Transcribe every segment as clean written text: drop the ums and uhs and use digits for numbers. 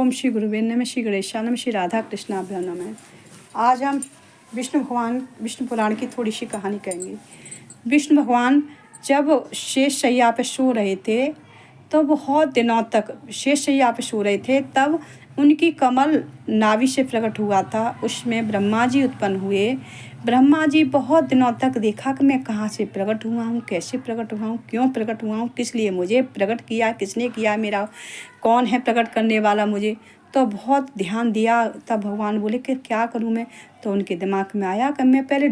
ओम श्री गुरुवे नमः, श्री गणेशाय नमः, श्री राधा कृष्णाभ्यां नमः। आज हम विष्णु भगवान विष्णु पुराण की थोड़ी सी कहानी कहेंगे। विष्णु भगवान जब शेष शैया पे सो रहे थे तो बहुत दिनों तक शेष शैया पे सो रहे थे, तब उनकी कमल नाभि से प्रकट हुआ था। उसमें ब्रह्मा जी उत्पन्न हुए। ब्रह्मा जी बहुत दिनों तक देखा कि मैं कहाँ से प्रकट हुआ हूँ, कैसे प्रकट हुआ हूँ, क्यों प्रकट हुआ हूँ, किस लिए मुझे प्रकट किया, किसने किया, मेरा कौन है प्रकट करने वाला मुझे। तो बहुत ध्यान दिया। तब भगवान बोले कि क्या करूँ मैं। तो उनके दिमाग में आया कि मैं पहले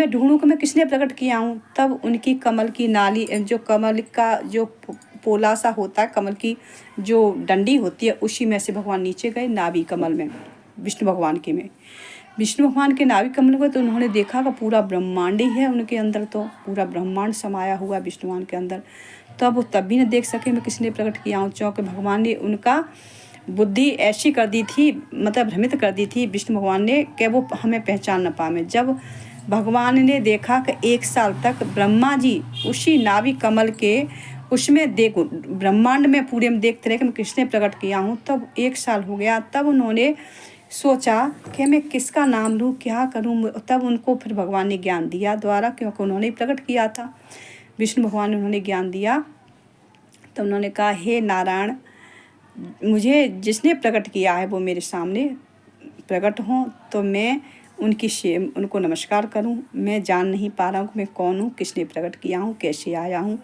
ढूंढूं कि मैं किसने प्रकट किया हूँ। तब उनकी कमल की नाली, जो कमल का जो पोला सा होता है, कमल की जो डंडी होती है, उसी में से भगवान नीचे गए नाभि कमल में, विष्णु भगवान के नाभि कमल में। तो उन्होंने देखा कि पूरा ब्रह्मांड ही है उनके अंदर, तो पूरा ब्रह्मांड समाया हुआ विष्णु भगवान के अंदर। तब वो तब भी न देख सके मैं किसने प्रकट किया हूँ, क्योंकि भगवान ने उनका बुद्धि ऐसी कर दी थी, मतलब भ्रमित कर दी थी विष्णु भगवान ने, कि वो हमें पहचान न पाए। जब भगवान ने देखा कि 1 साल तक ब्रह्मा जी उसी नाभि कमल के उसमें ब्रह्मांड में पूरे में देखते रहे कि मैं किसने प्रकट किया हूँ। तब 1 साल हो गया। तब उन्होंने सोचा कि मैं किसका नाम लूँ, क्या करूँ। तब उनको फिर भगवान ने ज्ञान दिया द्वारा, क्योंकि उन्होंने ही प्रकट किया था। विष्णु भगवान ने उन्होंने ज्ञान दिया। तो उन्होंने कहा, हे नारायण, मुझे जिसने प्रकट किया है वो मेरे सामने प्रकट हों तो मैं उनको नमस्कार करूं। मैं जान नहीं पा रहा हूँ कि मैं कौन हूँ, किसने प्रकट किया हूँ, कैसे आया हूँ।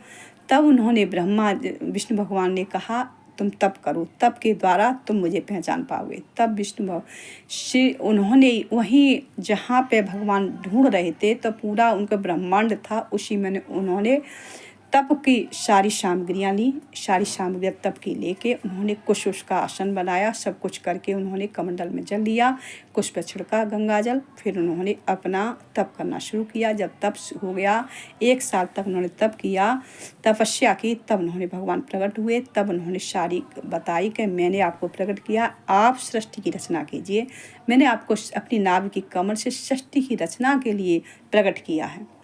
तब उन्होंने विष्णु भगवान ने कहा, तुम तप करो, तप के द्वारा तुम मुझे पहचान पाओगे। तब उन्होंने वहीं जहाँ पे भगवान ढूंढ रहे थे, तो पूरा उनका ब्रह्मांड था, उसी में उन्होंने तप की सारी सामग्रियाँ ली। सारी सामग्रियाँ तप की लेके उन्होंने कुछ उसका आसन बनाया। सब कुछ करके उन्होंने कमंडल में जल लिया, कुछ पे छिड़का गंगा जल। फिर उन्होंने अपना तप करना शुरू किया। जब तप हो गया, 1 साल तक उन्होंने तप किया, तपस्या की, तब उन्होंने भगवान प्रकट हुए। तब उन्होंने सारी बताई कि मैंने आपको प्रकट किया, आप सृष्टि की रचना कीजिए। मैंने आपको अपनी नाभि की कमल से सृष्टि की रचना के लिए प्रकट किया है।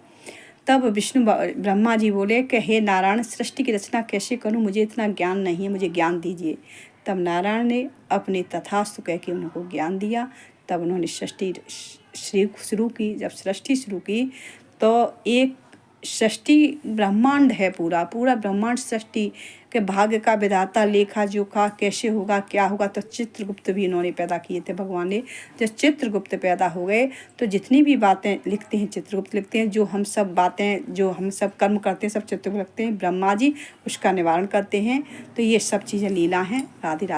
तब ब्रह्मा जी बोले कि हे नारायण, सृष्टि की रचना कैसे करूं, मुझे इतना ज्ञान नहीं है, मुझे ज्ञान दीजिए। तब नारायण ने अपने तथास्तु कह के उनको ज्ञान दिया। तब उन्होंने सृष्टि शुरू की। जब सृष्टि शुरू की तो एक सृष्टि ब्रह्मांड है, पूरा ब्रह्मांड सृष्टि के भाग्य का विधाता, लेखा जोखा कैसे होगा, क्या होगा। तो चित्रगुप्त भी इन्होंने पैदा किए थे भगवान ने। जब चित्रगुप्त पैदा हो गए तो जितनी भी बातें लिखते हैं चित्रगुप्त लिखते हैं। जो हम सब बातें, जो हम सब कर्म करते हैं, सब चित्रगुप्त लिखते हैं। ब्रह्मा जी उसका निवारण करते हैं। तो ये सब चीज़ें लीला हैं। राधे राधे।